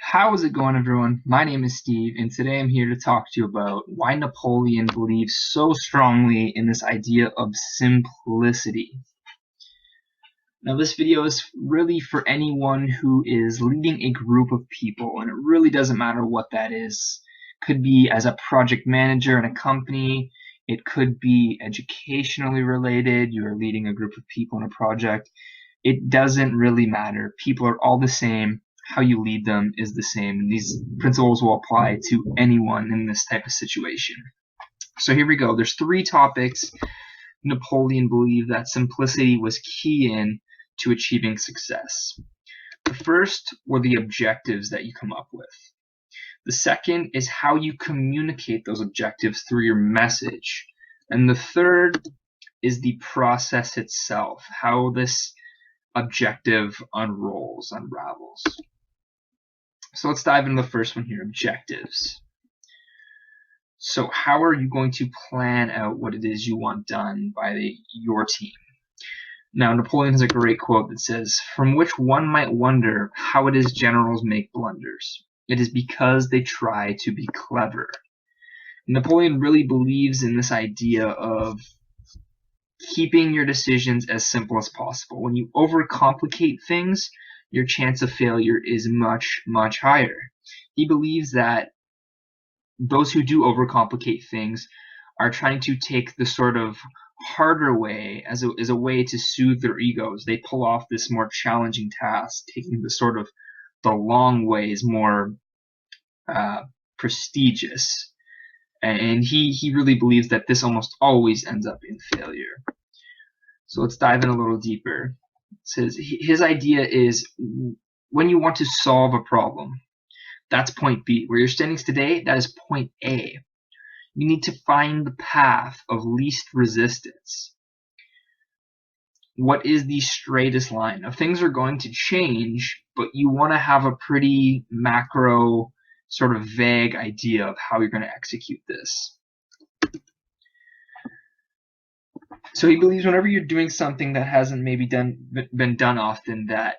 How is it going, everyone? My name is Steve, and today I'm here to talk to you about why Napoleon believes so strongly in this idea of simplicity. Now, this video is really for anyone who is leading a group of people, and it really doesn't matter what that is. Could be as a project manager in a company, it could be educationally related, you are leading a group of people in a project. It doesn't really matter. People are all the same. How you lead them is the same. And these principles will apply to anyone in this type of situation. So here we go. There's three topics Napoleon believed that simplicity was key in to achieving success. The first were the objectives that you come up with. The second is how you communicate those objectives through your message. And the third is the process itself, how this objective unravels. So let's dive into the first one here, objectives. So how are you going to plan out what it is you want done by your team? Now, Napoleon has a great quote that says, "From which one might wonder how it is generals make blunders. It is because they try to be clever." Napoleon really believes in this idea of keeping your decisions as simple as possible. When you overcomplicate things, your chance of failure is much, much higher. He believes that those who do overcomplicate things are trying to take the sort of harder way as a way to soothe their egos. They pull off this more challenging task, taking the long way is more prestigious. And he really believes that this almost always ends up in failure. So let's dive in a little deeper. It says his idea is when you want to solve a problem, that's point B. Where you're standing today, that is point A. You need to find the path of least resistance. What is the straightest line? Now, things are going to change, but you want to have a pretty macro, sort of vague idea of how you're going to execute this. So he believes whenever you're doing something that hasn't maybe been done often, that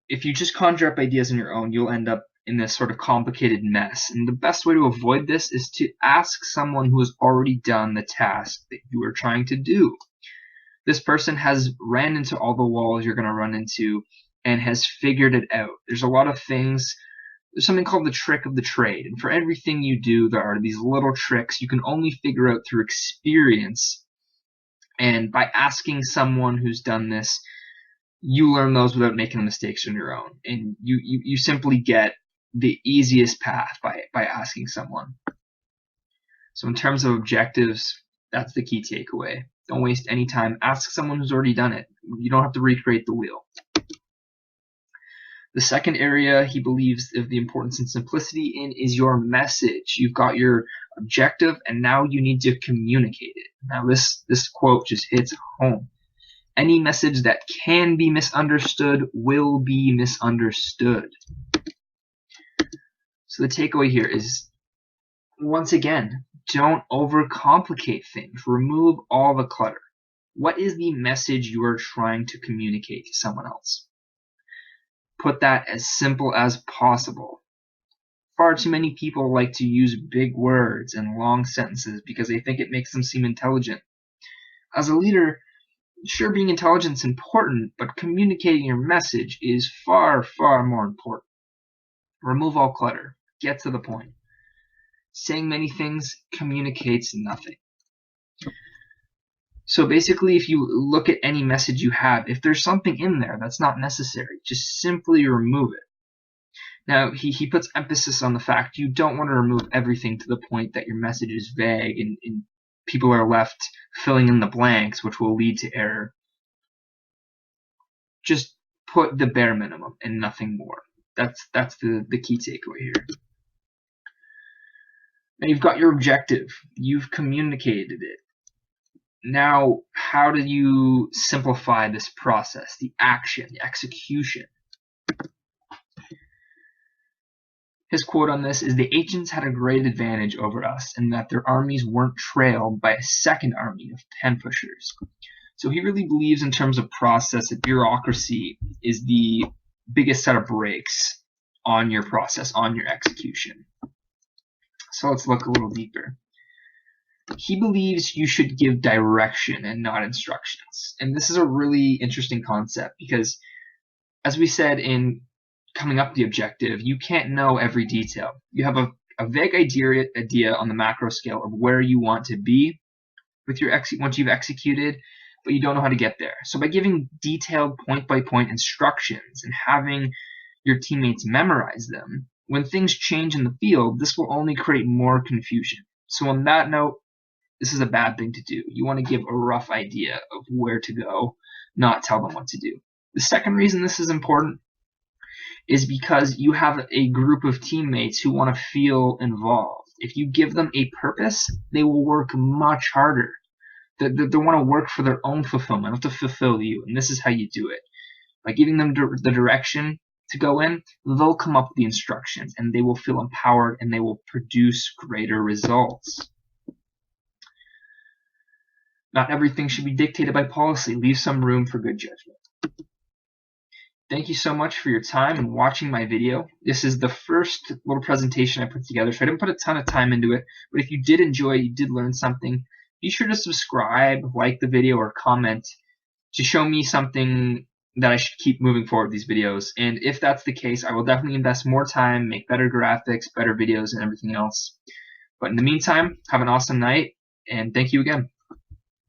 if you just conjure up ideas on your own, you'll end up in this sort of complicated mess. And the best way to avoid this is to ask someone who has already done the task that you are trying to do. This person has ran into all the walls you're going to run into and has figured it out. There's a lot of things. There's something called the trick of the trade. And for everything you do, there are these little tricks you can only figure out through experience. And by asking someone who's done this, you learn those without making mistakes on your own. And you simply get the easiest path by asking someone. So in terms of objectives, that's the key takeaway. Don't waste any time. Ask someone who's already done it. You don't have to recreate the wheel. The second area he believes of the importance and simplicity in is your message. You've got your objective, and now you need to communicate it. Now this quote just hits home. Any message that can be misunderstood will be misunderstood. So the takeaway here is, once again, don't overcomplicate things. Remove all the clutter. What is the message you are trying to communicate to someone else? Put that as simple as possible. Far too many people like to use big words and long sentences because they think it makes them seem intelligent. As a leader, sure, being intelligent is important, but communicating your message is far, far more important. Remove all clutter. Get to the point. Saying many things communicates nothing. So basically, if you look at any message you have, if there's something in there that's not necessary, just simply remove it. Now, he puts emphasis on the fact you don't want to remove everything to the point that your message is vague and people are left filling in the blanks, which will lead to error. Just put the bare minimum and nothing more. That's the key takeaway here. Now you've got your objective. You've communicated it. Now, how do you simplify this process, the action, the execution? His quote on this is, "The ancients had a great advantage over us in that their armies weren't trailed by a second army of pen pushers." So he really believes in terms of process that bureaucracy is the biggest set of brakes on your process, on your execution. So let's look a little deeper. He believes you should give direction and not instructions. And this is a really interesting concept because, as we said in coming up the objective, you can't know every detail. You have a vague idea on the macro scale of where you want to be with your once you've executed, but you don't know how to get there. So by giving detailed point-by-point instructions and having your teammates memorize them, when things change in the field, this will only create more confusion. So on that note, this is a bad thing to do. You want to give a rough idea of where to go, not tell them what to do. The second reason this is important is because you have a group of teammates who want to feel involved. If you give them a purpose, they will work much harder. They want to work for their own fulfillment, not to fulfill you. And this is how you do it. By giving them the direction to go in, they'll come up with the instructions and they will feel empowered and they will produce greater results. Not everything should be dictated by policy. Leave some room for good judgment. Thank you so much for your time and watching my video. This is the first little presentation I put together, so I didn't put a ton of time into it. But if you did enjoy it, you did learn something, be sure to subscribe, like the video, or comment to show me something that I should keep moving forward with these videos. And if that's the case, I will definitely invest more time, make better graphics, better videos, and everything else. But in the meantime, have an awesome night, and thank you again.